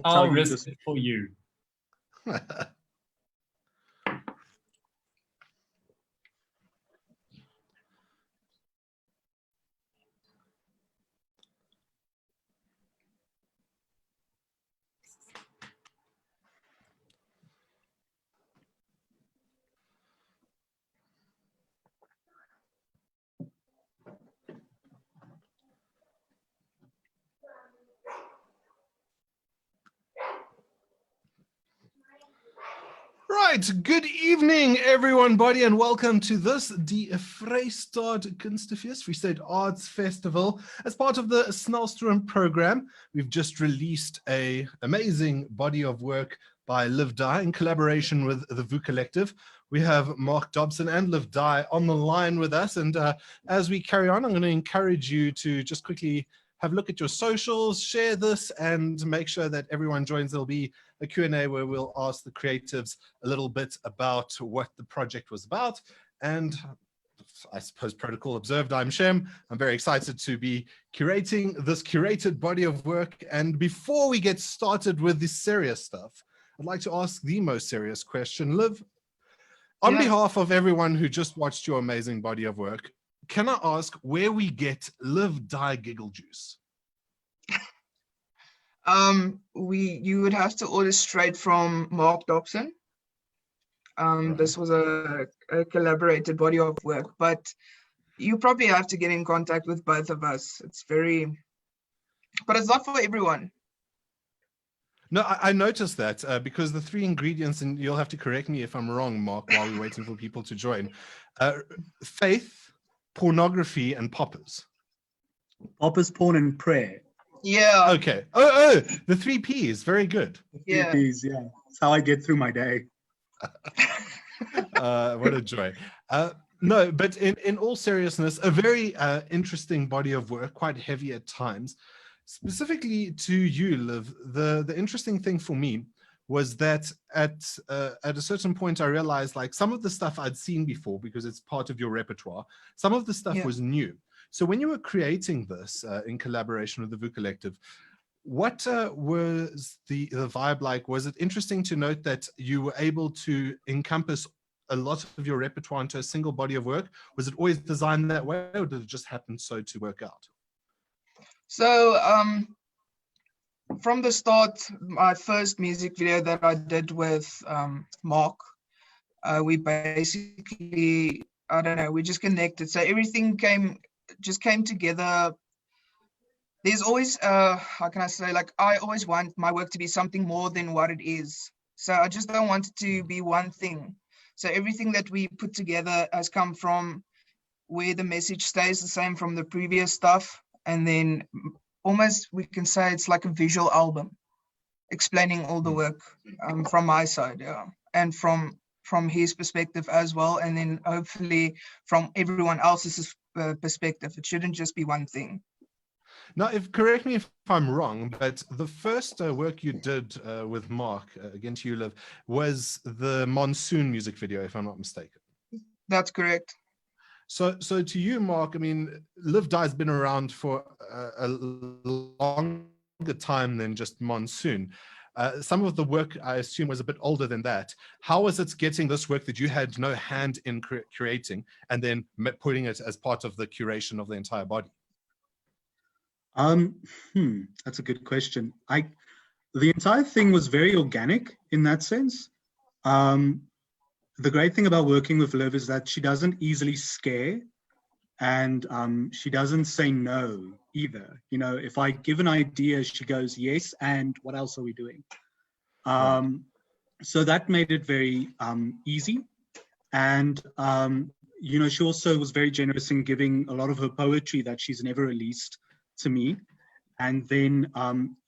I'll risk it for you. Right, good evening everyone, buddy, and welcome to this, the Vrystaat Kunstefeest, Vrystaat Arts Festival. As part of the Snelstroom program, we've just released an amazing body of work by Liv Die in collaboration with the Vukallective. We have Mark Dobson and Liv Die on the line with us, and as we carry on, I'm going to encourage you to just quickly have a look at your socials, share this, and make sure that everyone joins. There'll be a Q&A where we'll ask the creatives a little bit about what the project was about. And I suppose protocol observed, I'm Shem. I'm very excited to be curating this curated body of work. And before we get started with the serious stuff, I'd like to ask the most serious question. Liv, on behalf of everyone who just watched your amazing body of work, can I ask where we get Liv Die Giggle Juice? You would have to order straight from Mark Dobson. This was a collaborated body of work, but you probably have to get in contact with both of us. But it's not for everyone. No, I noticed that because the three ingredients, and you'll have to correct me if I'm wrong, Mark, while we're waiting for people to join, faith, pornography, and poppers. Poppers, porn, and prayer. Yeah. Okay. Oh, the 3 Ps. Very good. Yeah. 3 Ps, yeah. That's how I get through my day. What a joy. No, but in all seriousness, a very interesting body of work, quite heavy at times. Specifically to you, Liv, the interesting thing for me was that at a certain point I realized like some of the stuff I'd seen before because it's part of your repertoire. Some of the stuff was new. So when you were creating this in collaboration with the Vukallective, what was the vibe like? Was it interesting to note that you were able to encompass a lot of your repertoire into a single body of work? Was it always designed that way, or did it just happen so to work out? So from the start, my first music video that I did with Mark, we basically, I don't know, we just connected. So everything just came together. There's always, how can I say, like, I always want my work to be something more than what it is. So I just don't want it to be one thing. So everything that we put together has come from where the message stays the same from the previous stuff. And then almost we can say it's like a visual album explaining all the work from my side, and from his perspective as well. And then hopefully from everyone else's perspective. It shouldn't just be one thing. Now, correct me if I'm wrong, but the first work you did with Mark, again to you, Liv, was the Monsoon music video, if I'm not mistaken. That's correct. So to you, Mark, I mean, Liv Die has been around for a longer time than just Monsoon. Some of the work, I assume, was a bit older than that. How was it getting this work that you had no hand in creating and then putting it as part of the curation of the entire body? That's a good question. The entire thing was very organic in that sense. The great thing about working with Liv is that she doesn't easily scare, and she doesn't say no either. You know, if I give an idea, she goes, yes, and what else are we doing? So that made it very easy. And, you know, she also was very generous in giving a lot of her poetry that she's never released to me. And then,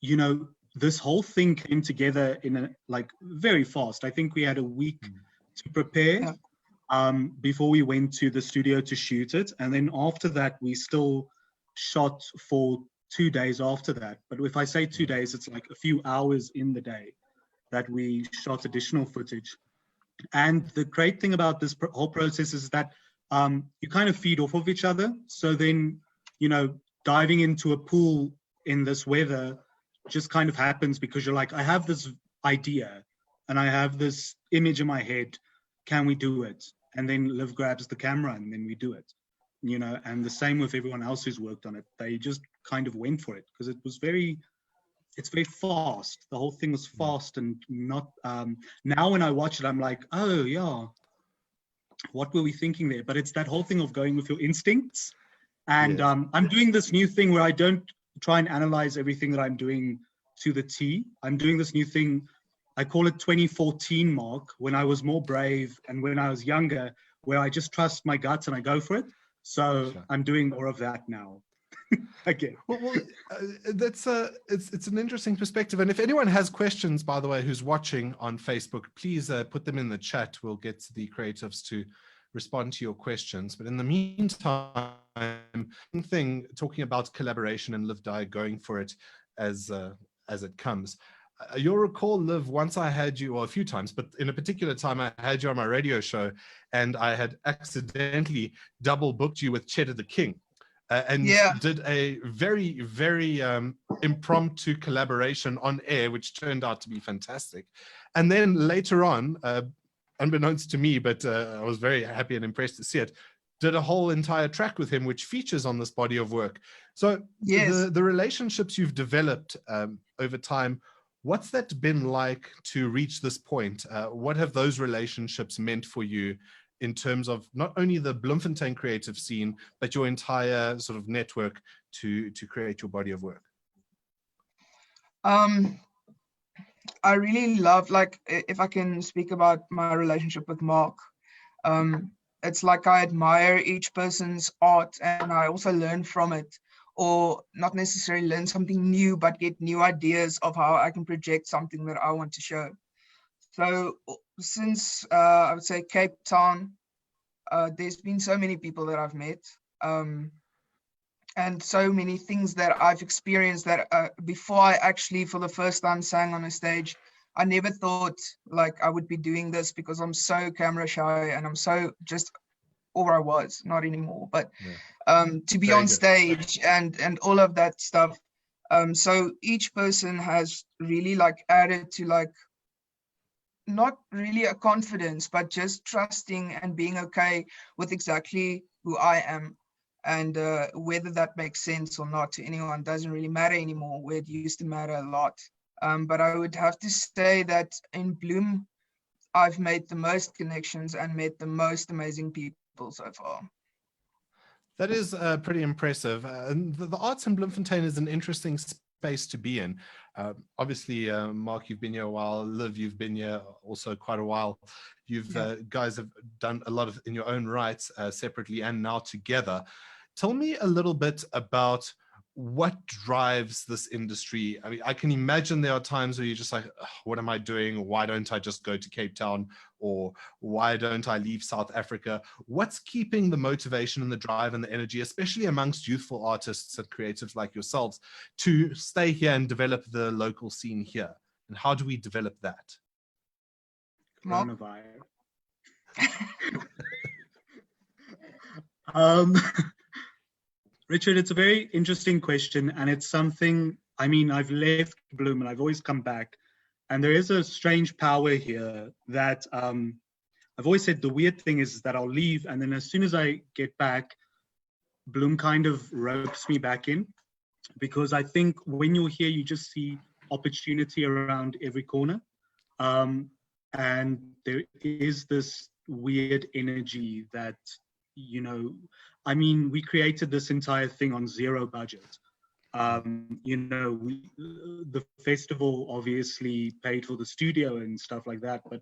you know, this whole thing came together in very fast. I think we had a week to prepare before we went to the studio to shoot it. And then after that, we still shot for 2 days after that. But if I say 2 days, it's like a few hours in the day that we shot additional footage. And the great thing about this whole process is that you kind of feed off of each other. So then, you know, diving into a pool in this weather, just kind of happens because you're like, I have this idea and I have this image in my head. Can we do it? And then Liv grabs the camera and then we do it, you know, and the same with everyone else who's worked on it. They just kind of went for it because it's very fast. The whole thing was fast and not, now when I watch it, I'm like, oh yeah, what were we thinking there? But it's that whole thing of going with your instincts. And Yes. I'm doing this new thing where I don't try and analyze everything that I'm doing to the T. I'm doing this new thing. I call it 2014 Mark, when I was more brave and when I was younger, where I just trust my guts and I go for it. So Sure. I'm doing more of that now. Again. Well, that's it's an interesting perspective. And if anyone has questions, by the way, who's watching on Facebook, please put them in the chat. We'll get the creatives to respond to your questions. But in the meantime, thing talking about collaboration and Liv Die, going for it as it comes. You'll recall, Liv, once I had you, well, a few times, but in a particular time I had you on my radio show and I had accidentally double booked you with Cheddar the King. And did a very, very impromptu collaboration on air, which turned out to be fantastic. And then later on, unbeknownst to me, but I was very happy and impressed to see it, did a whole entire track with him, which features on this body of work. So the relationships you've developed over time, what's that been like to reach this point? What have those relationships meant for you in terms of not only the Bloemfontein creative scene, but your entire sort of network to create your body of work? I really love, like, if I can speak about my relationship with Mark, it's like I admire each person's art and I also learn from it, or not necessarily learn something new, but get new ideas of how I can project something that I want to show. So since I would say Cape Town, there's been so many people that I've met, and so many things that I've experienced that before I actually for the first time sang on a stage, I never thought like I would be doing this because I'm so camera shy and I'm so just, or I was, not anymore, but to be on stage and all of that stuff. So each person has really like added to like, not really a confidence, but just trusting and being okay with exactly who I am. And whether that makes sense or not to anyone doesn't really matter anymore, where it used to matter a lot. But I would have to say that in Bloem, I've made the most connections and met the most amazing people so far. That is pretty impressive. And the arts in Bloemfontein is an interesting space to be in. Obviously, Mark, you've been here a while. Liv, you've been here also quite a while. You've guys have done a lot of in your own rights, separately and now together. Tell me a little bit about what drives this industry. I mean, I can imagine there are times where you're just like, what am I doing? Why don't I just go to Cape Town? Or why don't I leave South Africa? What's keeping the motivation and the drive and the energy, especially amongst youthful artists and creatives like yourselves, to stay here and develop the local scene here? And how do we develop that? Coronavirus. Richard, it's a very interesting question, and it's something, I mean, I've left Bloem and I've always come back, and there is a strange power here that I've always said the weird thing is that I'll leave, and then as soon as I get back, Bloem kind of ropes me back in, because I think when you're here, you just see opportunity around every corner, and there is this weird energy that, you know, I mean, we created this entire thing on zero budget. You know, the festival obviously paid for the studio and stuff like that, but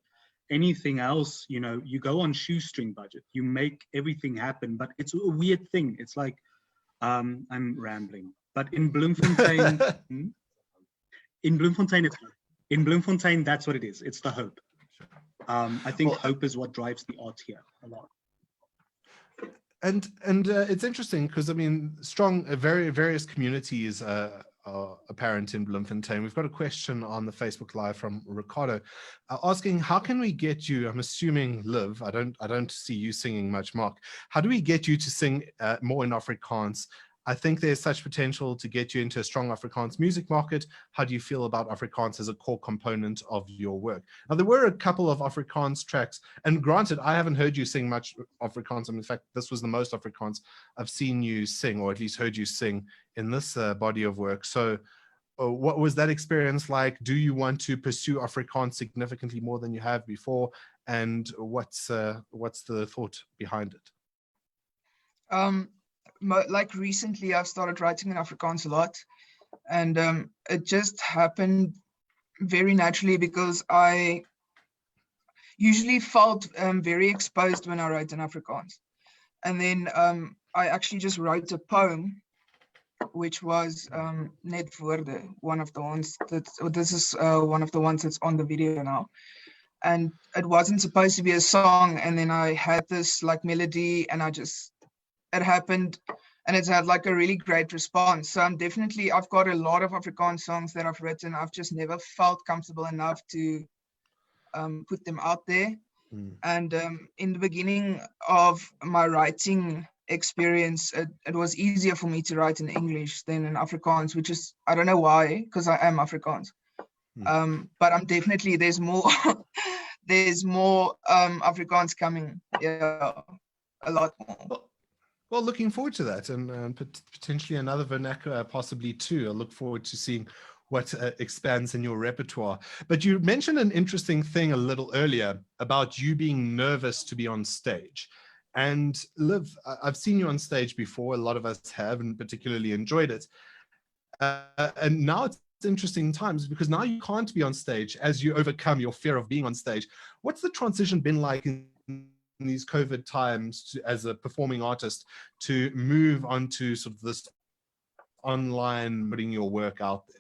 anything else, you know, you go on shoestring budget, you make everything happen, but it's a weird thing. It's like, I'm rambling, but in Bloemfontein, in Bloemfontein, that's what it is. It's the hope. I think hope is what drives the art here a lot. And it's interesting because, I mean, strong, various communities are apparent in Bloemfontein. We've got a question on the Facebook Live from Ricardo asking, how can we get you, I'm assuming Liv, I don't see you singing much, Mark, how do we get you to sing more in Afrikaans I think there's such potential to get you into a strong Afrikaans music market. How do you feel about Afrikaans as a core component of your work? Now, there were a couple of Afrikaans tracks, and granted, I haven't heard you sing much Afrikaans. In fact, this was the most Afrikaans I've seen you sing, or at least heard you sing in this body of work. So what was that experience like? Do you want to pursue Afrikaans significantly more than you have before? And what's the thought behind it? Like recently, I've started writing in Afrikaans a lot, and it just happened very naturally because I usually felt very exposed when I write in Afrikaans. And then I actually just wrote a poem, which was Net Woorde, one of the ones this is one of the ones that's on the video now. And it wasn't supposed to be a song, and then I had this like melody, and it happened, and it's had like a really great response. So I've got a lot of Afrikaans songs that I've written. I've just never felt comfortable enough to put them out there. And in the beginning of my writing experience, it was easier for me to write in English than in Afrikaans, which is, I don't know why, because I am Afrikaans. But I'm definitely, there's more there's more Afrikaans coming, yeah, a lot more. Well, looking forward to that, and potentially another vernacular, possibly too. I look forward to seeing what expands in your repertoire. But you mentioned an interesting thing a little earlier about you being nervous to be on stage. And Liv, I've seen you on stage before. A lot of us have, and particularly enjoyed it. And now it's interesting times because now you can't be on stage as you overcome your fear of being on stage. What's the transition been like in these COVID times as a performing artist to move onto sort of this online, putting your work out there?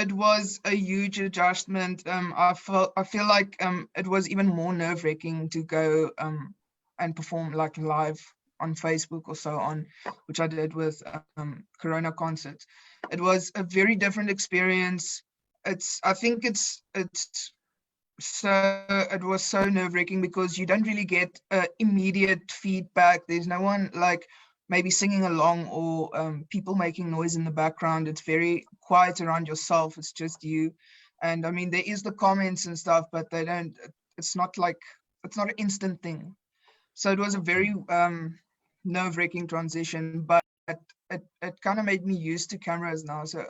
It was a huge adjustment. I feel like it was even more nerve-wracking to go and perform like live on Facebook or so on, which I did with Corona concerts. It was a very different experience. It was so nerve-wracking because you don't really get immediate feedback. There's no one like maybe singing along or people making noise in the background. It's very quiet around yourself. It's just you. And I mean, there is the comments and stuff, but it's not an instant thing. So it was a very nerve-wracking transition, but it kind of made me used to cameras now. So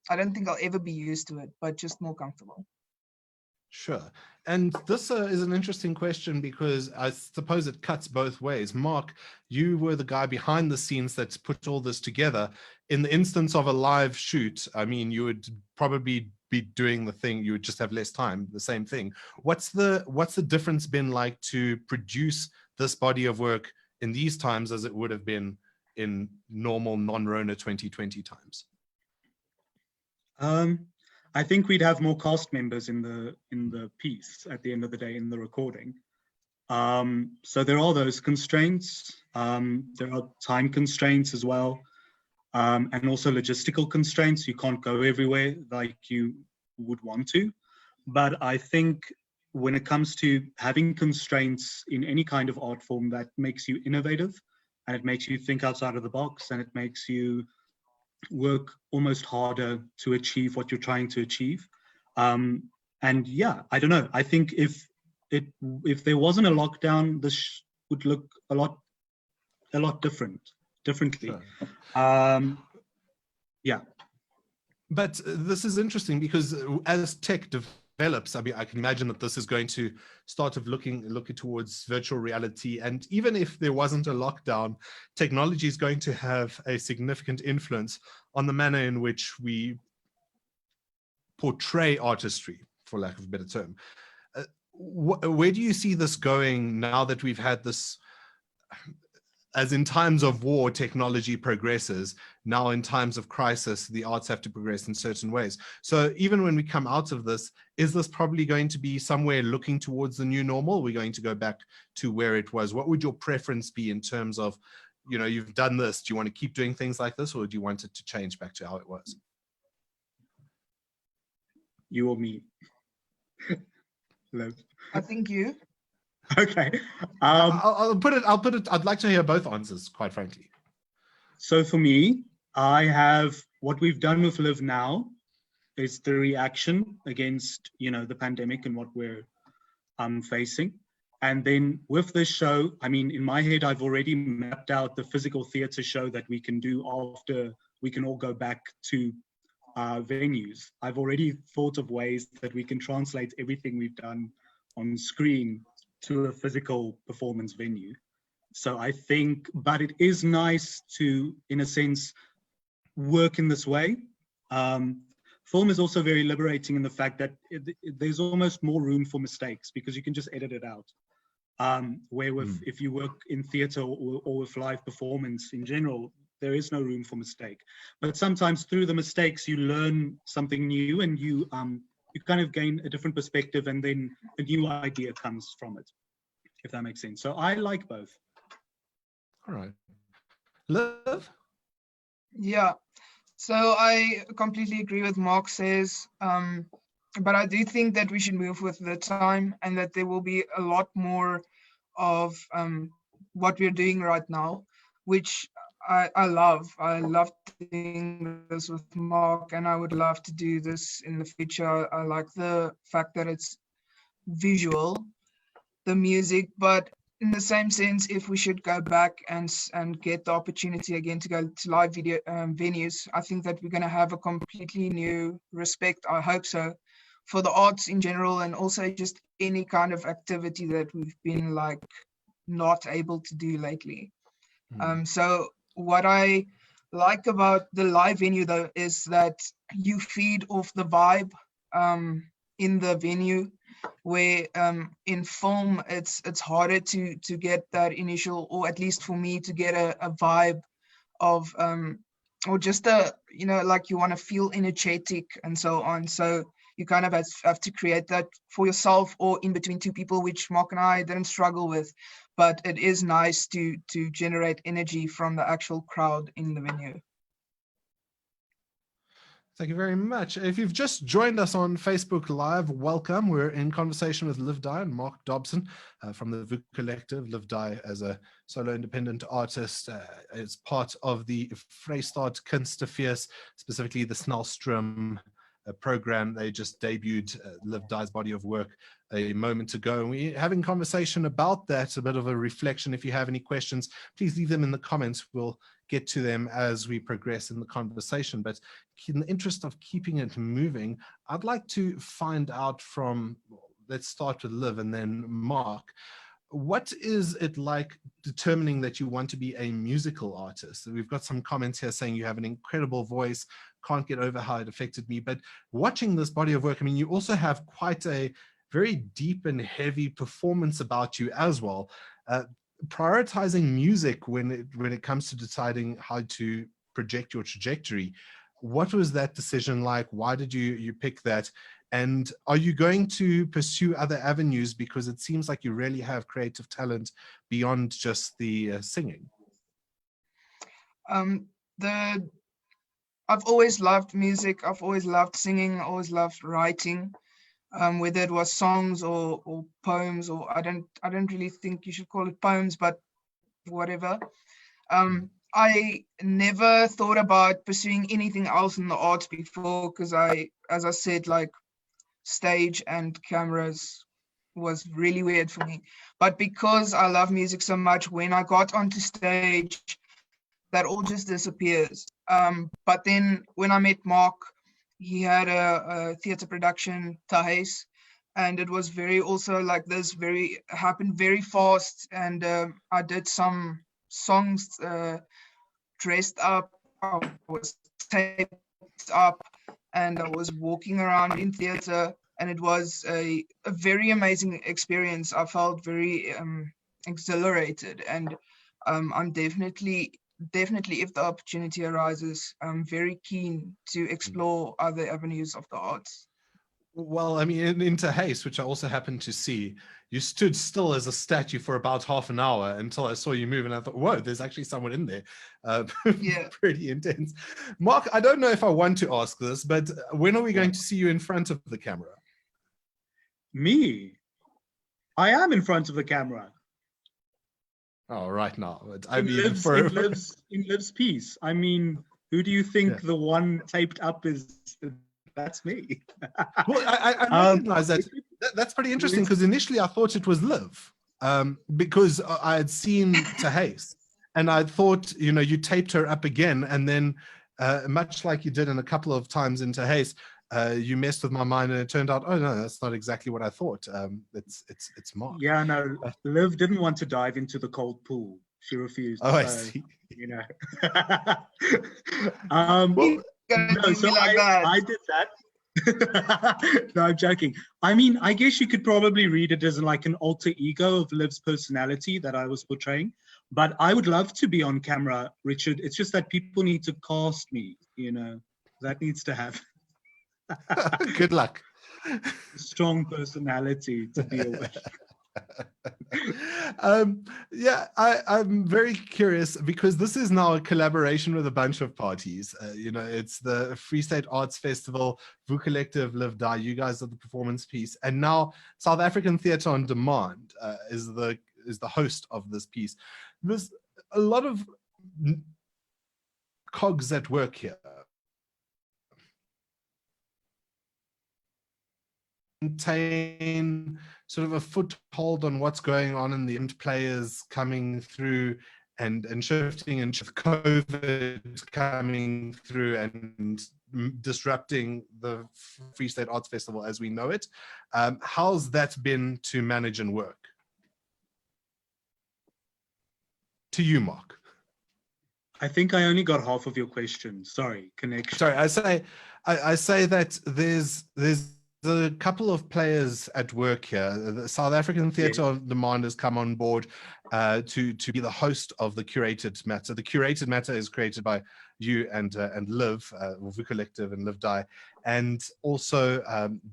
I don't think I'll ever be used to it, but just more comfortable. Sure. And this is an interesting question because I suppose it cuts both ways. Mark, you were the guy behind the scenes that put all this together. In the instance of a live shoot, I mean, you would probably be doing the thing, you would just have less time, the same thing. What's the difference been like to produce this body of work in these times as it would have been in normal non-Rona 2020 times? I think we'd have more cast members in the piece at the end of the day in the recording. So there are those constraints. There are time constraints as well, and also logistical constraints. You can't go everywhere like you would want to. But I think when it comes to having constraints in any kind of art form, that makes you innovative, and it makes you think outside of the box, and it makes you work almost harder to achieve what you're trying to achieve. And yeah, I don't know. I think if there wasn't a lockdown, this would look a lot differently. Sure. Yeah. But this is interesting because as tech develops, I mean, I can imagine that this is going to start looking towards virtual reality. And even if there wasn't a lockdown, technology is going to have a significant influence on the manner in which we portray artistry, for lack of a better term. Where do you see this going now that we've had this, as in times of war, technology progresses. Now in times of crisis, the arts have to progress in certain ways. So even when we come out of this, is this probably going to be somewhere looking towards the new normal? We're going to go back to where it was. What would your preference be in terms of, you know, you've done this, do you want to keep doing things like this, or do you want it to change back to how it was? You or me? I think you. Okay. I'll put it, I'd like to hear both answers, quite frankly. So for me, what we've done with Live Now is the reaction against, the pandemic and what we're facing. And then with this show, I mean, in my head, I've already mapped out the physical theatre show that we can do after we can all go back to venues. I've already thought of ways that we can translate everything we've done on screen to a physical performance venue. So I think, but it is nice to, in a sense, work in this way. Film is also very liberating in the fact that there's almost more room for mistakes because you can just edit it out. If you work in theatre or with live performance in general, there is no room for mistake. But sometimes through the mistakes, you learn something new and you kind of gain a different perspective, and then a new idea comes from it, if that makes sense. So I like both. All right. Liv? Yeah. So I completely agree with Mark says, but I do think that we should move with the time and that there will be a lot more of what we're doing right now, which I love. I love doing this with Mark, and I would love to do this in the future. I like the fact that it's visual, the music, but in the same sense, if we should go back and get the opportunity again to go to live video venues, I think that we're going to have a completely new respect, I hope so, for the arts in general, and also just any kind of activity that we've been like not able to do lately. So what I like about the live venue though is that you feed off the vibe in the venue, where in film it's harder to get that initial, or at least for me to get a vibe of or just like you want to feel energetic and so on. So you kind of have to create that for yourself or in between two people, which Mark and I didn't struggle with, but it is nice to generate energy from the actual crowd in the venue. Thank you very much. If you've just joined us on Facebook Live, welcome. We're in conversation with Liv Die and Mark Dobson from the Vukallective. Liv Die as a solo independent artist is part of the Vrystaat Kunstefees, specifically the Snelstroom program. They just debuted Liv Die's body of work a moment ago, and we're having conversation about that, a bit of a reflection. If you have any questions, please leave them in the comments. We'll get to them as we progress in the conversation. But in the interest of keeping it moving, I'd like to find out from, let's start with Liv and then Mark. What is it like determining that you want to be a musical artist? We've got some comments here saying you have an incredible voice, can't get over how it affected me. But watching this body of work, I mean, you also have quite a very deep and heavy performance about you as well. Prioritizing music when it comes to deciding how to project your trajectory, what was that decision like? Why did you pick that? And are you going to pursue other avenues, because it seems like you really have creative talent beyond just the singing? I've always loved music. I've always loved singing. I always loved writing. Whether it was songs or poems, or I don't really think you should call it poems, but whatever. I never thought about pursuing anything else in the arts before, because as I said, like stage and cameras was really weird for me. But because I love music so much, when I got onto stage, that all just disappears. But then when I met Mark, he had a theater production, Tahes, and it was very also like this, happened very fast. And I did some songs dressed up, I was taped up, and I was walking around in theater, and it was a very amazing experience. I felt very exhilarated, and I'm definitely, if the opportunity arises, I'm very keen to explore other avenues of the arts. Well, I mean, in Tahes, which I also happened to see, you stood still as a statue for about half an hour until I saw you move, and I thought, whoa, there's actually someone in there. Yeah. Pretty intense. Mark, I don't know if I want to ask this, but when are we going to see you in front of the camera? Me? I am in front of the camera. Oh, right now. But I In mean, Liv's piece. I mean, who do you think Yeah. the one taped up is? That's me. Well, I recognize that. That's pretty interesting because initially I thought it was Liv, because I had seen Tahace, and I thought, you taped her up again, and then much like you did in a couple of times in Tahace, you messed with my mind, and it turned out, oh no, that's not exactly what I thought. It's Mark. Yeah, no, Liv didn't want to dive into the cold pool. She refused. Oh, I so, see. you know. Well, Gonna No, do so me like that. I did that. No, I'm joking. I mean, I guess you could probably read it as like an alter ego of Liv's personality that I was portraying. But I would love to be on camera, Richard. It's just that people need to cast me, That needs to have good luck. strong personality to deal with. Yeah, I'm very curious because this is now a collaboration with a bunch of parties. It's the Vrystaat Arts Festival, Vukallective, Liv Die. You guys are the performance piece, and now South African Theatre on Demand is the host of this piece. There's a lot of cogs at work here. Maintain sort of a foothold on what's going on in the end, players coming through and shifting, and COVID coming through and disrupting the Vrystaat Arts Festival as we know it. How's that been to manage and work? To you, Mark. I think I only got half of your question. Sorry, connection. Sorry, I say that there's a couple of players at work here. The South African Theatre on Demand has come on board to be the host of the curated matter. The curated matter is created by you and Liv, Vukallective and Liv Die. And also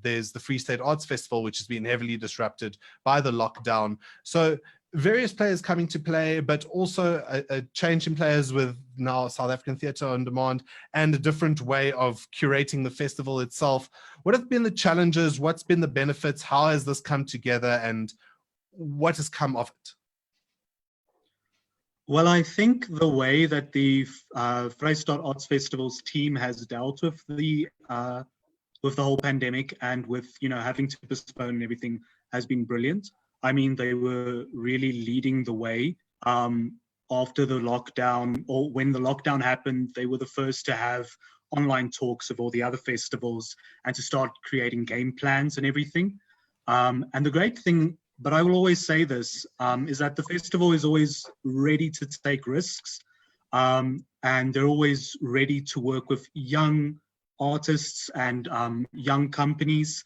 there's the Vrystaat Arts Festival, which has been heavily disrupted by the lockdown. So various players coming to play, but also a change in players with now South African Theatre on Demand and a different way of curating the festival itself. What have been the challenges? What's been the benefits? How has this come together, and what has come of it? Well, I think the way that the Vrystaat Arts Festival's team has dealt with the whole pandemic and with having to postpone and everything has been brilliant. I mean, they were really leading the way after the lockdown, or when the lockdown happened. They were the first to have online talks of all the other festivals and to start creating game plans and everything. And the great thing, but I will always say this, is that the festival is always ready to take risks, and they're always ready to work with young artists and young companies.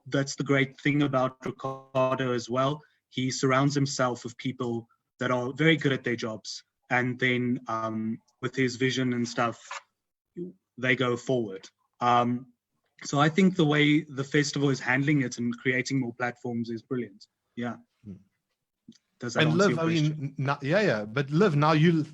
That's the great thing about Ricardo as well. He surrounds himself with people that are very good at their jobs, and then with his vision and stuff, they go forward. So I think the way the festival is handling it and creating more platforms is brilliant. Yeah. Does that answer your question? But Liv, now you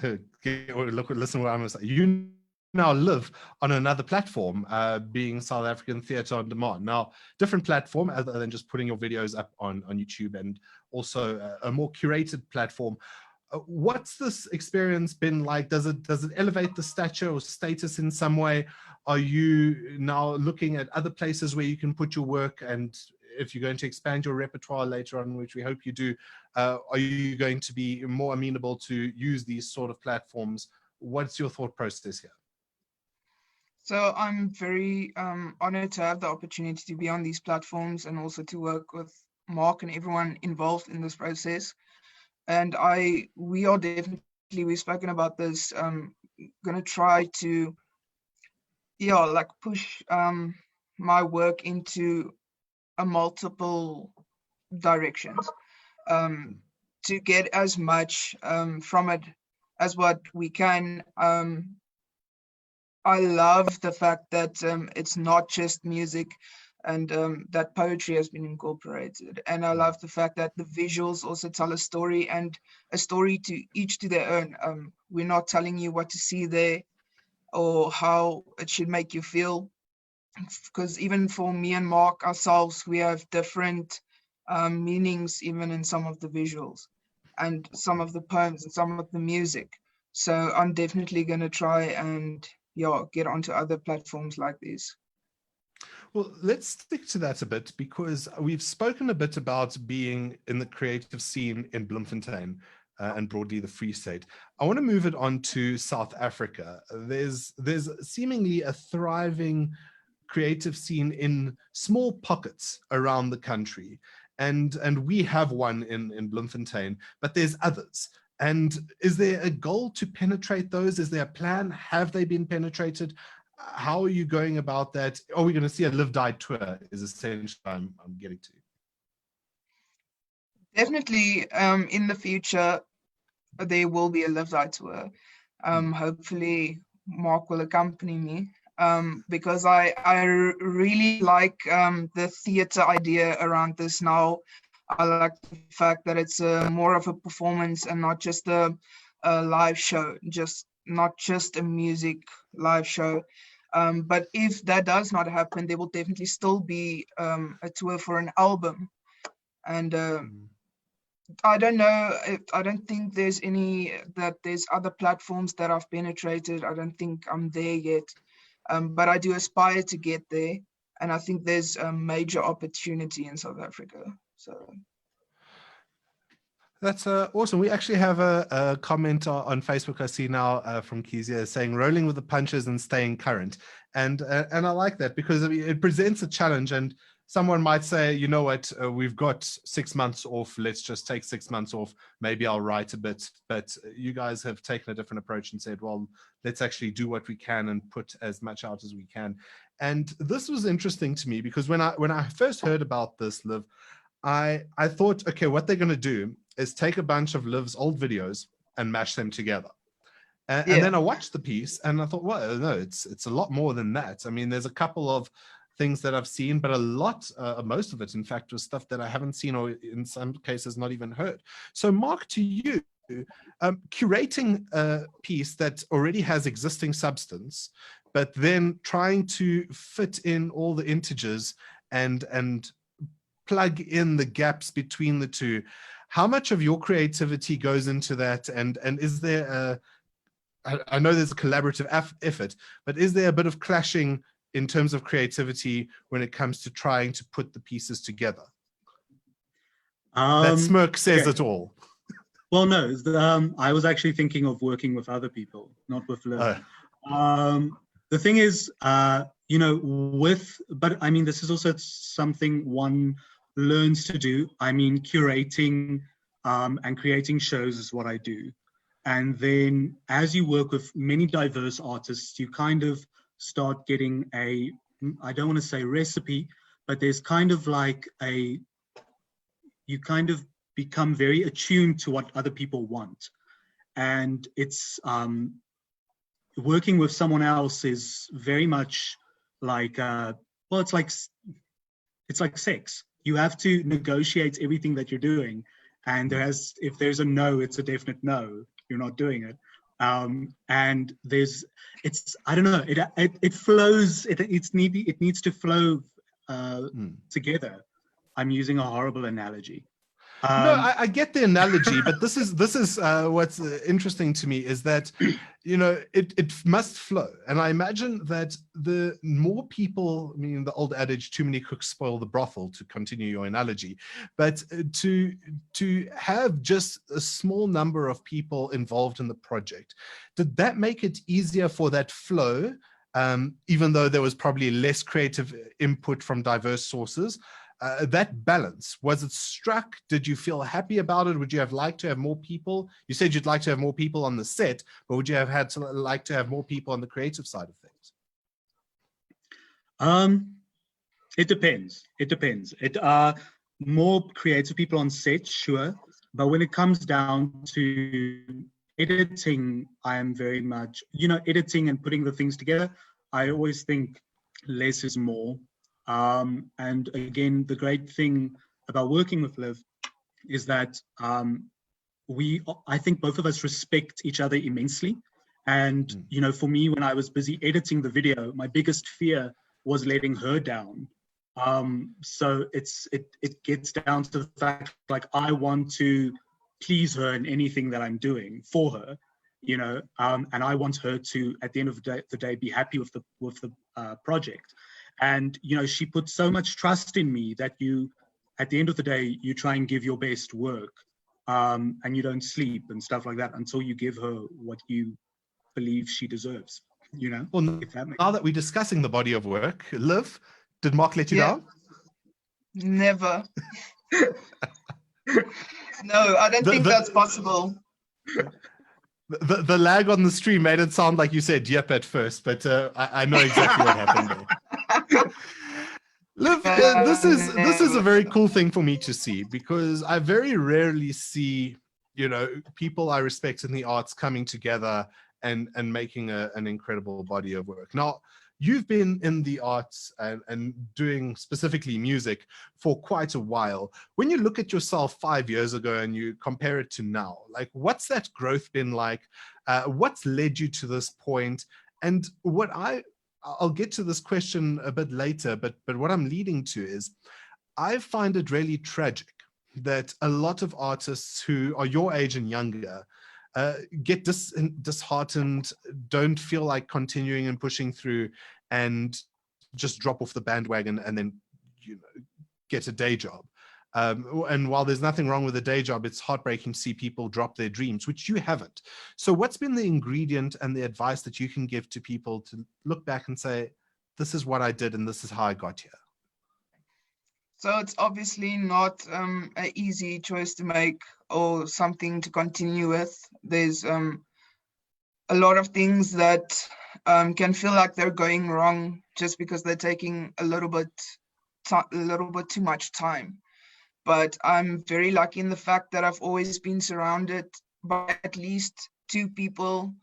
listen what I'm going to say. You now live on another platform, being South African Theatre on Demand. Now, different platform other than just putting your videos up on YouTube, and also a more curated platform. What's this experience been like? Does it elevate the stature or status in some way? Are you now looking at other places where you can put your work, and if you're going to expand your repertoire later on, which we hope you do, are you going to be more amenable to use these sort of platforms? What's your thought process here? So I'm very honored to have the opportunity to be on these platforms and also to work with Mark and everyone involved in this process. And we've spoken about this, going to try to, push my work into a multiple directions, to get as much from it as what we can. I love the fact that it's not just music, and that poetry has been incorporated. And I love the fact that the visuals also tell a story, and a story to each to their own. We're not telling you what to see there or how it should make you feel, because even for me and Mark ourselves, we have different meanings even in some of the visuals. and some of the poems and some of the music. So I'm definitely going to try and get onto other platforms like these. Well, let's stick to that a bit, because we've spoken a bit about being in the creative scene in Bloemfontein and broadly the Free State. I want to move it on to South Africa. There's seemingly a thriving creative scene in small pockets around the country. And we have one in Bloemfontein, but there's others. And is there a goal to penetrate those? Is there a plan? Have they been penetrated? How are you going about that? Are we going to see a Liv Die tour is essentially I'm getting to. Definitely in the future, there will be a Liv Die tour. Hopefully Mark will accompany me because I really like the theater idea around this now. I like the fact that it's more of a performance and not just a live show, not just a music live show. But if that does not happen, there will definitely still be a tour for an album. And I don't know, I don't think there's other platforms that I've penetrated. I don't think I'm there yet. But I do aspire to get there. And I think there's a major opportunity in South Africa. So that's awesome. We actually have a comment on Facebook I see now from Kezia saying rolling with the punches and staying current. And I like that, because I mean, it presents a challenge, and someone might say, you know what, we've got 6 months off. Let's just take 6 months off. Maybe I'll write a bit. But you guys have taken a different approach and said, well, let's actually do what we can and put as much out as we can. And this was interesting to me, because when I first heard about this, Liv, I thought, okay, what they're going to do is take a bunch of Liv's old videos and mash them together. And then I watched the piece and I thought, well, no, it's a lot more than that. I mean, there's a couple of things that I've seen, but a lot, most of it, in fact, was stuff that I haven't seen, or in some cases not even heard. So Mark, to you, curating a piece that already has existing substance, but then trying to fit in all the integers and plug in the gaps between the two. How much of your creativity goes into that? And is there I know there's a collaborative effort, but is there a bit of clashing in terms of creativity when it comes to trying to put the pieces together? That smirk says it all. Well, no, I was actually thinking of working with other people, not with Liv. The thing is, you know, but I mean, this is also something one learns to do. I mean, curating and creating shows is what I do. And then as you work with many diverse artists, you kind of start getting I don't want to say recipe, but there's kind of like you kind of become very attuned to what other people want. And it's, working with someone else is very much like, well, it's like sex. You have to negotiate everything that you're doing. And if there's a no, it's a definite no. You're not doing it. And I don't know, it flows, it needs to flow together. I'm using a horrible analogy. No, I get the analogy, but this is what's interesting to me is that, you know, it must flow. And I imagine that the more people, I mean, the old adage, too many cooks spoil the brothel, to continue your analogy, but to have just a small number of people involved in the project, did that make it easier for that flow, even though there was probably less creative input from diverse sources? That balance, was it struck? Did you feel happy about it? Would you have liked to have more people? You said you'd like to have more people on the set, but would you have liked to have more people on the creative side of things? It depends. More creative people on set, sure. But when it comes down to editing, I am very much, you know, editing and putting the things together. I always think less is more. And again, the great thing about working with Liv is that I think both of us respect each other immensely. And, you know, for me, when I was busy editing the video, my biggest fear was letting her down. So it gets down to the fact, like, I want to please her in anything that I'm doing for her, you know, and I want her to, at the end of the day, be happy with the project. And, you know, she put so much trust in me that at the end of the day, you try and give your best work, and you don't sleep and stuff like that until you give her what you believe she deserves, you know? Well, if that makes now that we're discussing the body of work, Liv, did Mark let you Yeah. down? Never. No, I don't think that's possible. The lag on the stream made it sound like you said yep at first, but I know exactly what happened there. Liv, this is a very cool thing for me to see, because I very rarely see, you know, people I respect in the arts coming together and making an incredible body of work. Now, you've been in the arts and doing specifically music for quite a while. When you look at yourself 5 years ago and you compare it to now, like, what's that growth been like? What's led you to this point? And I'll get to this question a bit later, but what I'm leading to is, I find it really tragic that a lot of artists who are your age and younger get disheartened, don't feel like continuing and pushing through, and just drop off the bandwagon and then, you know, get a day job. And while there's nothing wrong with a day job, it's heartbreaking to see people drop their dreams, which you haven't. So what's been the ingredient and the advice that you can give to people to look back and say, this is what I did and this is how I got here? So it's obviously not an easy choice to make or something to continue with. There's a lot of things that can feel like they're going wrong just because they're taking a little bit too much time. But I'm very lucky in the fact that I've always been surrounded by at least 2 people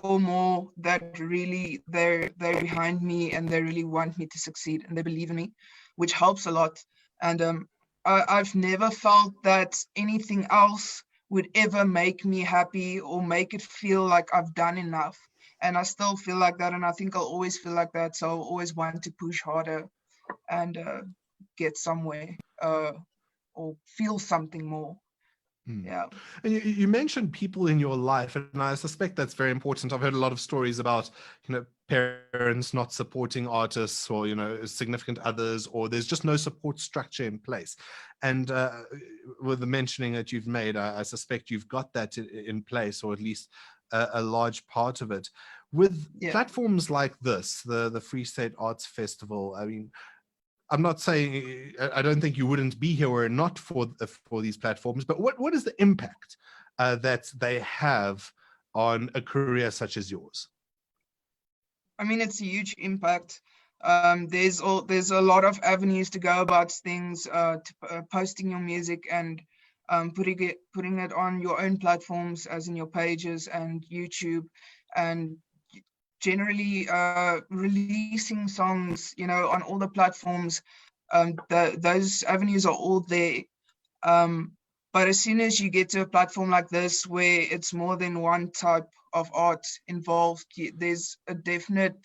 or more that really they're behind me and they really want me to succeed and they believe in me, which helps a lot. And I've never felt that anything else would ever make me happy or make it feel like I've done enough. And I still feel like that, and I think I'll always feel like that. So I'll always want to push harder and get somewhere or feel something more. Yeah. And you mentioned people in your life, and I suspect that's very important. I've heard a lot of stories about, you know, parents not supporting artists, or, you know, significant others, or there's just no support structure in place. And with the mentioning that you've made, I suspect you've got that in place, or at least a large part of it. With platforms like this, the Vrystaat Arts Festival, I mean, I'm not saying, I don't think you wouldn't be here were it not for these platforms, but what is the impact that they have on a career such as yours? I mean, it's a huge impact. There's a lot of avenues to go about things, posting your music and putting it on your own platforms, as in your pages and YouTube, and generally releasing songs, you know, on all the platforms. Those avenues are all there. But as soon as you get to a platform like this, where it's more than one type of art involved, there's a definite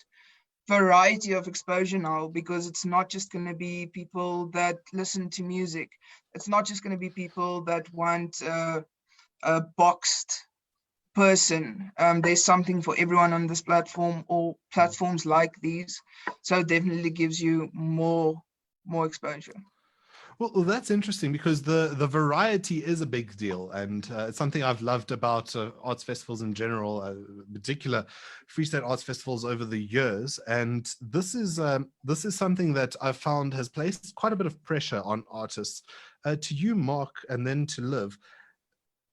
variety of exposure now, because it's not just going to be people that listen to music. It's not just going to be people that want a boxed person. There's something for everyone on this platform or platforms like these. So it definitely gives you more exposure. Well, that's interesting, because the variety is a big deal, and it's something I've loved about arts festivals in general, in particular Vrystaat Arts Festivals over the years. And this is something that I've found has placed quite a bit of pressure on artists. To you, Mark, and then to Liv,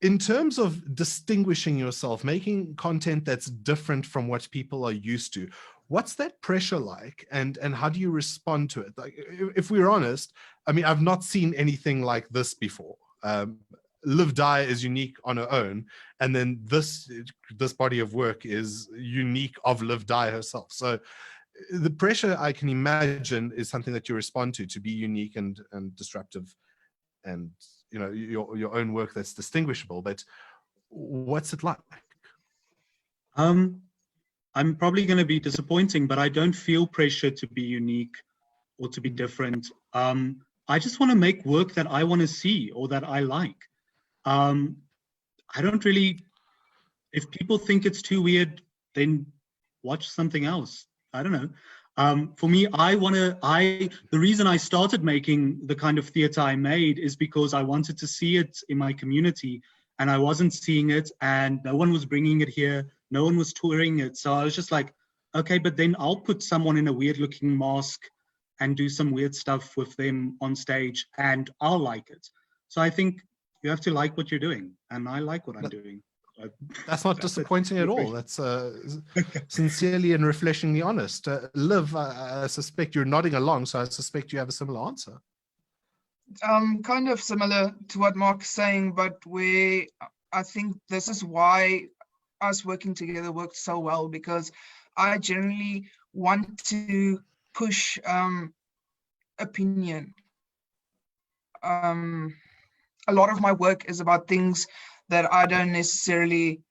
in terms of distinguishing yourself, making content that's different from what people are used to, what's that pressure like, and how do you respond to it? Like, if we're honest, I mean, I've not seen anything like this before. Liv Die is unique on her own, and then this body of work is unique of Liv Die herself. So the pressure, I can imagine, is something that you respond to be unique and disruptive, and, you know, your own work that's distinguishable. But what's it like? I'm probably going to be disappointing, but I don't feel pressure to be unique or to be different. I just want to make work that I want to see or that I like. I don't really, if people think it's too weird, then watch something else. I don't know. For me, the reason I started making the kind of theater I made is because I wanted to see it in my community, and I wasn't seeing it, and no one was bringing it here. No one was touring it. So I was just like, okay, but then I'll put someone in a weird looking mask and do some weird stuff with them on stage, and I'll like it. So I think you have to like what you're doing, and I like what I'm doing. That's not disappointing at all. That's sincerely and refreshingly honest. Liv, I suspect you're nodding along, so I suspect you have a similar answer. Kind of similar to what Mark's saying, but I think this is why us working together worked so well, because I generally want to push opinion. A lot of my work is about things that I don't necessarily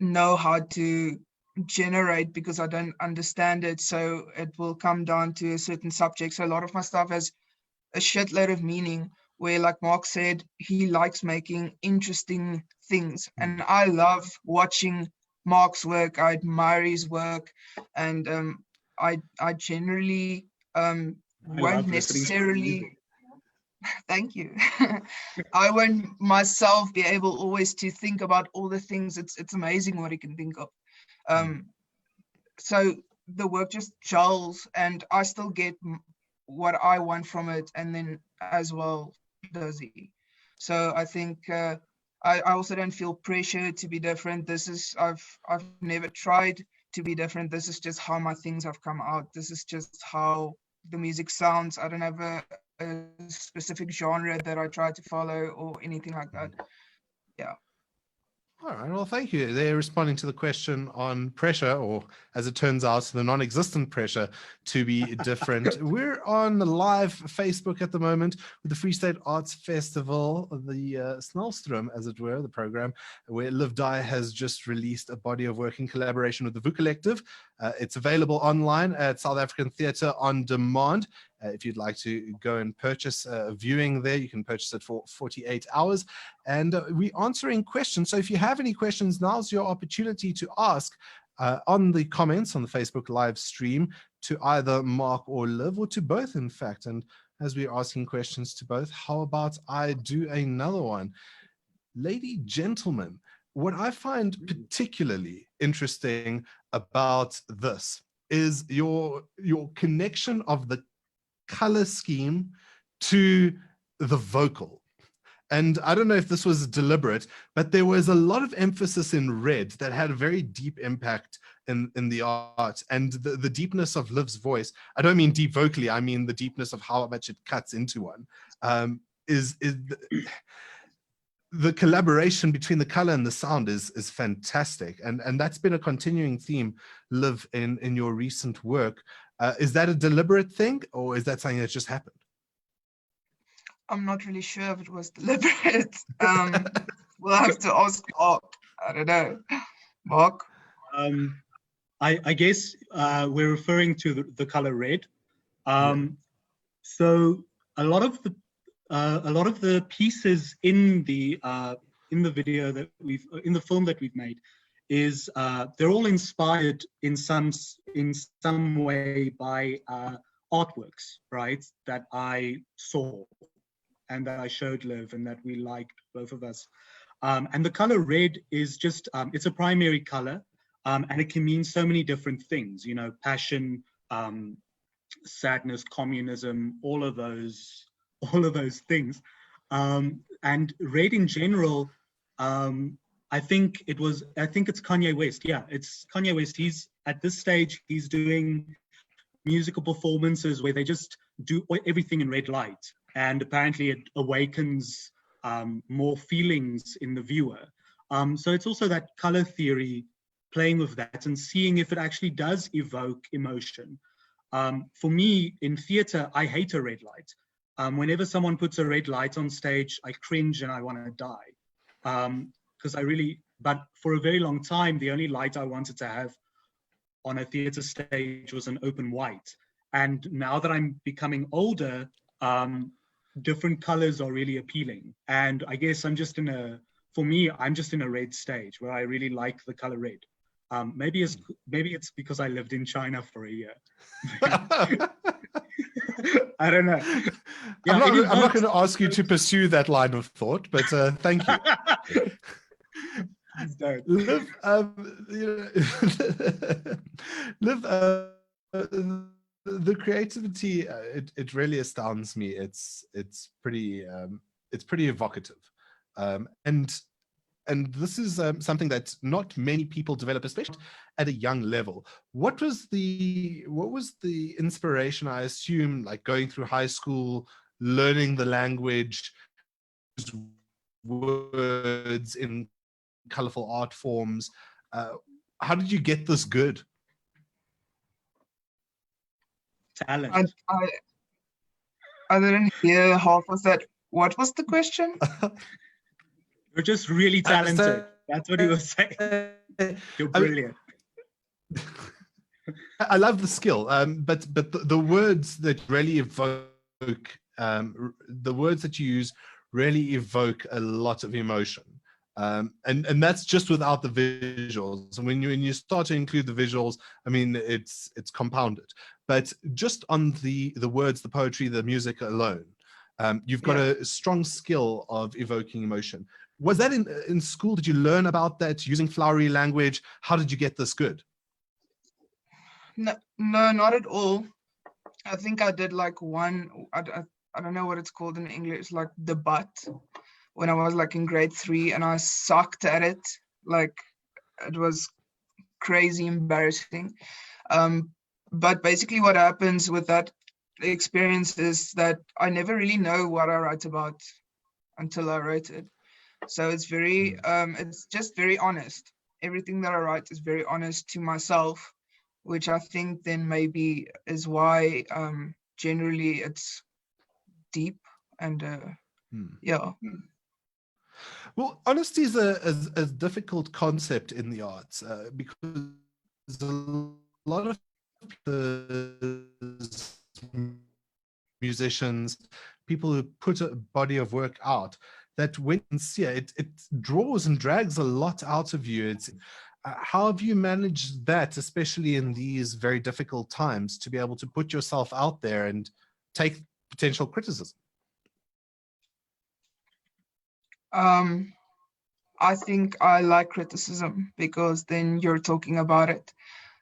know how to generate because I don't understand it. So it will come down to a certain subject. So a lot of my stuff has a shitload of meaning, where, like Mark said, he likes making interesting things. And I love watching Mark's work. I admire his work. And I generally won't necessarily... Thank you. I won't myself be able always to think about all the things. It's amazing what he can think of. So the work just gels, and I still get what I want from it, and then as well does he. So I think I also don't feel pressure to be different. I've never tried to be different. This is just how my things have come out. This is just how the music sounds. I don't have a specific genre that I try to follow or anything like that. Yeah. All right, well, thank you. They're responding to the question on pressure, or as it turns out, the non-existent pressure to be different. We're on live Facebook at the moment with the Vrystaat Arts Festival, the Snelstroom, as it were, the program, where Liv Die has just released a body of work in collaboration with the Vukallective. It's available online at South African Theatre on Demand. If you'd like to go and purchase a viewing there, you can purchase it for 48 hours. And we're answering questions. So if you have any questions, now's your opportunity to ask on the comments on the Facebook live stream to either Mark or Liv, or to both, in fact. And as we're asking questions to both, how about I do another one? Lady, gentlemen, what I find particularly interesting about this is your connection of the color scheme to the vocal. And I don't know if this was deliberate, but there was a lot of emphasis in red that had a very deep impact in the art. And the deepness of Liv's voice, I don't mean deep vocally, I mean the deepness of how much it cuts into one, is the collaboration between the color and the sound is fantastic. And that's been a continuing theme, Liv, in your recent work. Is that a deliberate thing, or is that something that just happened? I'm not really sure if it was deliberate. We'll have to ask Mark. I don't know. Mark? I guess we're referring to the color red. So a lot of the pieces in the video that in the film that we've made is they're all inspired in some way by artworks, right? That I saw and that I showed Liv and that we liked, both of us. And the color red is just it's a primary color, and it can mean so many different things. You know, passion, sadness, communism, all of those things. And red in general, I think it's Kanye West. Yeah, it's Kanye West. He's at this stage, he's doing musical performances where they just do everything in red light. And apparently it awakens more feelings in the viewer. So it's also that color theory, playing with that and seeing if it actually does evoke emotion. For me, in theater, I hate a red light. Whenever someone puts a red light on stage, I cringe and I want to die. Because but for a very long time, the only light I wanted to have on a theater stage was an open white. And now that I'm becoming older, different colors are really appealing. And I guess I'm just in a red stage where I really like the color red. Maybe it's because I lived in China for a year. I don't know. I'm not going to ask you to pursue that line of thought, but thank you. Liv, Liv, the creativity, it really astounds me. It's pretty evocative, and this is something that not many people develop, especially at a young level. What was the inspiration? I assume, like going through high school, learning the language, words in colorful art forms. How did you get this good? Talent. I didn't hear half of that. What was the question? You're just really talented. That's what he was saying. You're brilliant. I love the skill, but the words that really evoke, the words that you use really evoke a lot of emotion. And that's just without the visuals. And when you start to include the visuals, I mean, it's compounded. But just on the words, the poetry, the music alone, you've got a strong skill of evoking emotion. Was that in school? Did you learn about that using flowery language? How did you get this good? No, not at all. I think I did like one, I don't know what it's called in English, like debut, when I was like in grade 3, and I sucked at it. Like, it was crazy embarrassing. But basically what happens with that experience is that I never really know what I write about until I write it. So it's very, it's just very honest. Everything that I write is very honest to myself, which I think then maybe is why generally it's deep and yeah. Well, honesty is a difficult concept in the arts because a lot of the musicians, people who put a body of work out, that when you see it, it draws and drags a lot out of you. It's how have you managed that, especially in these very difficult times, to be able to put yourself out there and take potential criticism? I think I like criticism because then you're talking about it.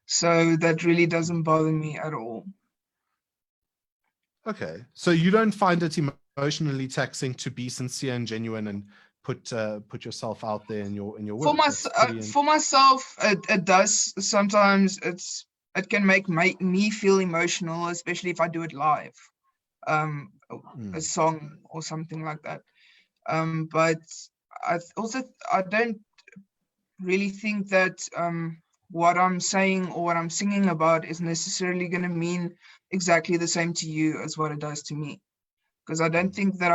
So that really doesn't bother me at all. Okay, so you don't find it emotionally taxing to be sincere and genuine and put yourself out there in your work? For myself, it does. Sometimes it can make me feel emotional, especially if I do it live, a song or something like that. But I don't really think that what I'm saying or what I'm singing about is necessarily going to mean exactly the same to you as what it does to me. Because I don't think that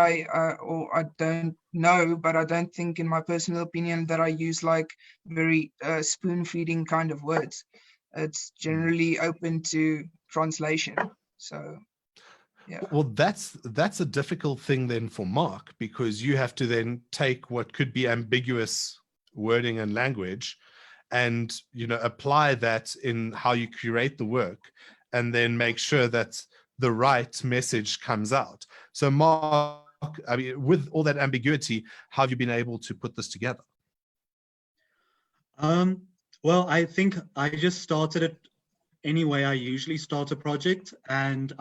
or I don't know, but I don't think, in my personal opinion, that I use like very spoon-feeding kind of words. It's generally open to translation. So, yeah. Well, that's a difficult thing then for Mark, because you have to then take what could be ambiguous wording and language and, apply that in how you curate the work and then make sure that the right message comes out. So Mark, I mean, with all that ambiguity, how have you been able to put this together? Well, I think I just started it any way I usually start a project, and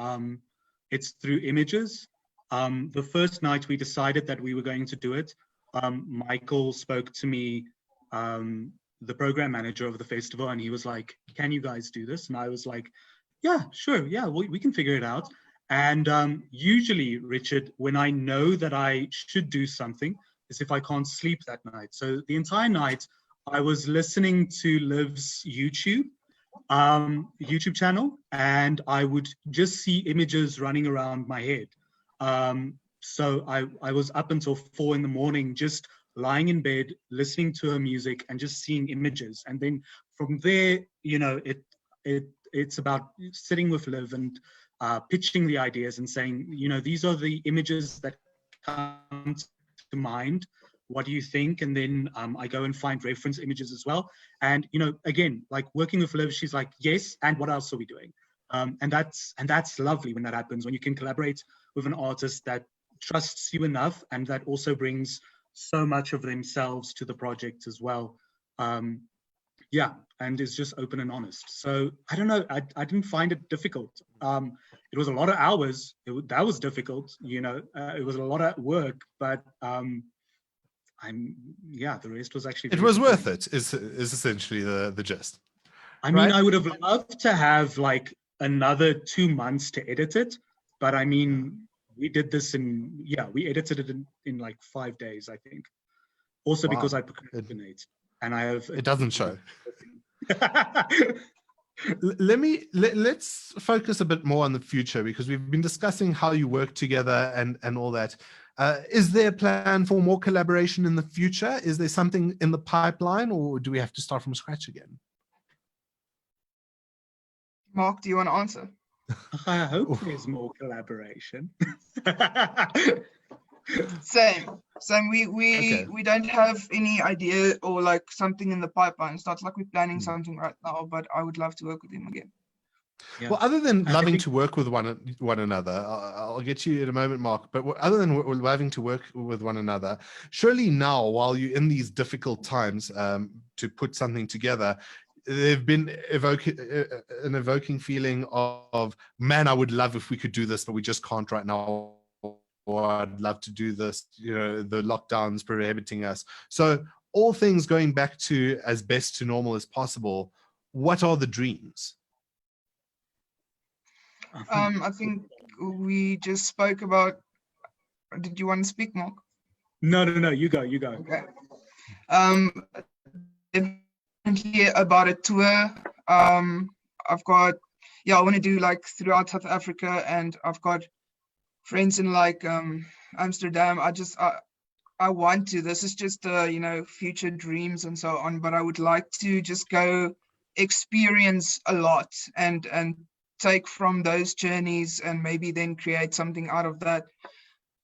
it's through images. The first night we decided that we were going to do it, Michael spoke to me, the program manager of the festival, and he was like, "Can you guys do this?" And I was like, "Yeah, sure. Yeah, we can figure it out." And usually, Richard, when I know that I should do something, is if I can't sleep that night. So the entire night, I was listening to Liv's YouTube channel, and I would just see images running around my head. So I was up until 4 a.m, just lying in bed, listening to her music and just seeing images. And then from there, it it's about sitting with Liv and pitching the ideas and saying, these are the images that come to mind. What do you think? And then I go and find reference images as well. And, again, like working with Liv, she's like, yes, and what else are we doing? And that's lovely when that happens, when you can collaborate with an artist that trusts you enough and that also brings so much of themselves to the project as well. And is just open and honest. So I don't know, I didn't find it difficult. It was a lot of hours. That was difficult, it was a lot of work, but the rest was actually. It was worth it, is essentially the gist. I mean, I would have loved to have like another 2 months to edit it, but I mean, we did this we edited it in like 5 days, I think. Also because I procrastinate and I have. It doesn't show. Let's focus a bit more on the future, because we've been discussing how you work together and all that. Is there a plan for more collaboration in the future? Is there something in the pipeline, or do we have to start from scratch again? Mark, do you want to answer? I hope there's more collaboration. Same. We don't have any idea or like something in the pipeline. It's not like we're planning something right now, but I would love to work with him again. Yeah. Well, other than loving to work with one another, I'll get to you in a moment, Mark, but other than loving to work with one another, surely now, while you're in these difficult times, to put something together, they've been an evoking feeling of, man, I would love if we could do this, but we just can't right now. Or I'd love to do this, the lockdown's prohibiting us. So all things going back to as best to normal as possible, what are the dreams? I think we just spoke about, did you want to speak, Mark? No, you go. Okay. Definitely about a tour. I've got, I want to do like throughout South Africa, and I've got friends in like Amsterdam. I want to. This is just future dreams and so on. But I would like to just go experience a lot and take from those journeys and maybe then create something out of that.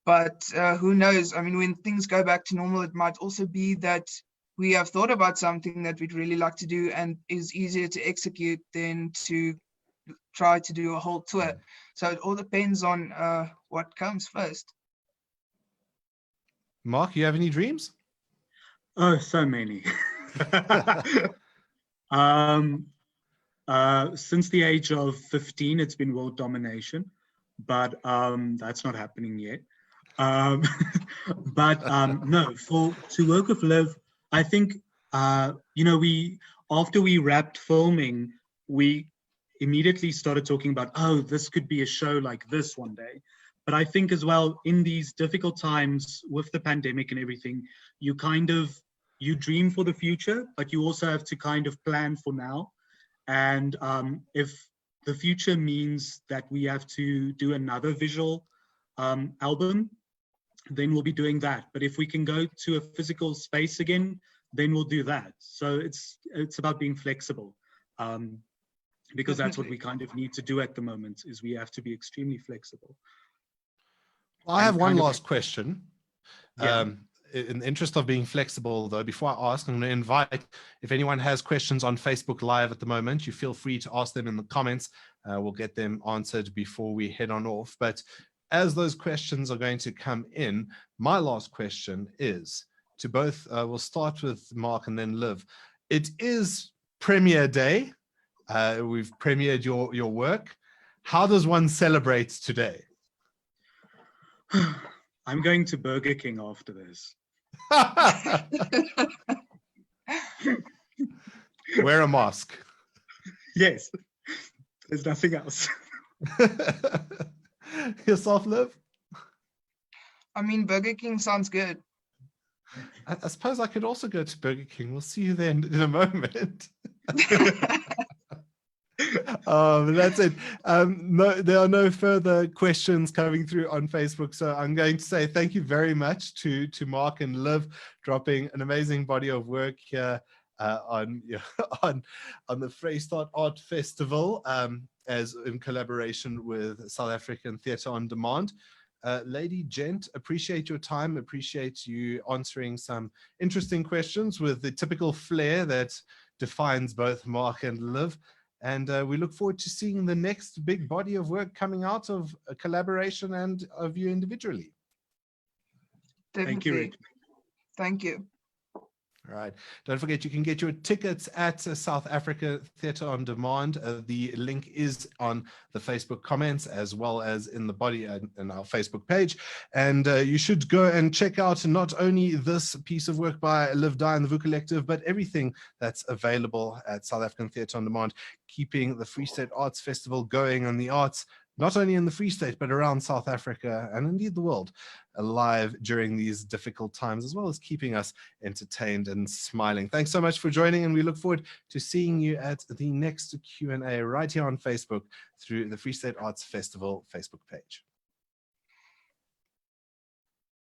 But who knows? I mean, when things go back to normal, it might also be that we have thought about something that we'd really like to do and is easier to execute than to try to do a whole tour. So it all depends on what comes first. Mark, you have any dreams? Oh, so many. Since the age of 15, it's been world domination, but that's not happening yet. No, to work with Liv, I think, after we wrapped filming, we immediately started talking about, this could be a show like this one day. But I think as well, in these difficult times with the pandemic and everything, you dream for the future, but you also have to kind of plan for now. And if the future means that we have to do another visual album, then we'll be doing that. But if we can go to a physical space again, then we'll do that. So it's about being flexible. Because that's what we kind of need to do at the moment, is we have to be extremely flexible. Well, I have one last question. Yeah. In the interest of being flexible, though, before I ask, I'm going to invite, if anyone has questions on Facebook Live at the moment, you feel free to ask them in the comments. We'll get them answered before we head on off. But as those questions are going to come in, my last question is to both, we'll start with Mark and then Liv. It is premiere day. We've premiered your work. How does one celebrate today? I'm going to Burger King after this. Wear a mask. Yes, there's nothing else. Yourself, Liv? I mean, Burger King sounds good. I suppose I could also go to Burger King. We'll see you then in a moment. That's it. No, there are no further questions coming through on Facebook, so I'm going to say thank you very much to Mark and Liv, dropping an amazing body of work here on on the Vrystaat Art Festival, as in collaboration with South African Theatre on Demand. Lady Gent, appreciate your time, appreciate you answering some interesting questions with the typical flair that defines both Mark and Liv. And we look forward to seeing the next big body of work coming out of a collaboration and of you individually. Definitely. Thank you, Rick. Thank you. All right. Don't forget, you can get your tickets at South Africa Theatre on Demand. The link is on the Facebook comments as well as in the body and our Facebook page. And you should go and check out not only this piece of work by Liv Die and the Vukallective, but everything that's available at South African Theatre on Demand, keeping the Vrystaat Arts Festival going and the arts, not only in the Free State, but around South Africa and indeed the world, alive during these difficult times, as well as keeping us entertained and smiling. Thanks so much for joining, and we look forward to seeing you at the next Q&A right here on Facebook through the Vrystaat Arts Festival Facebook page.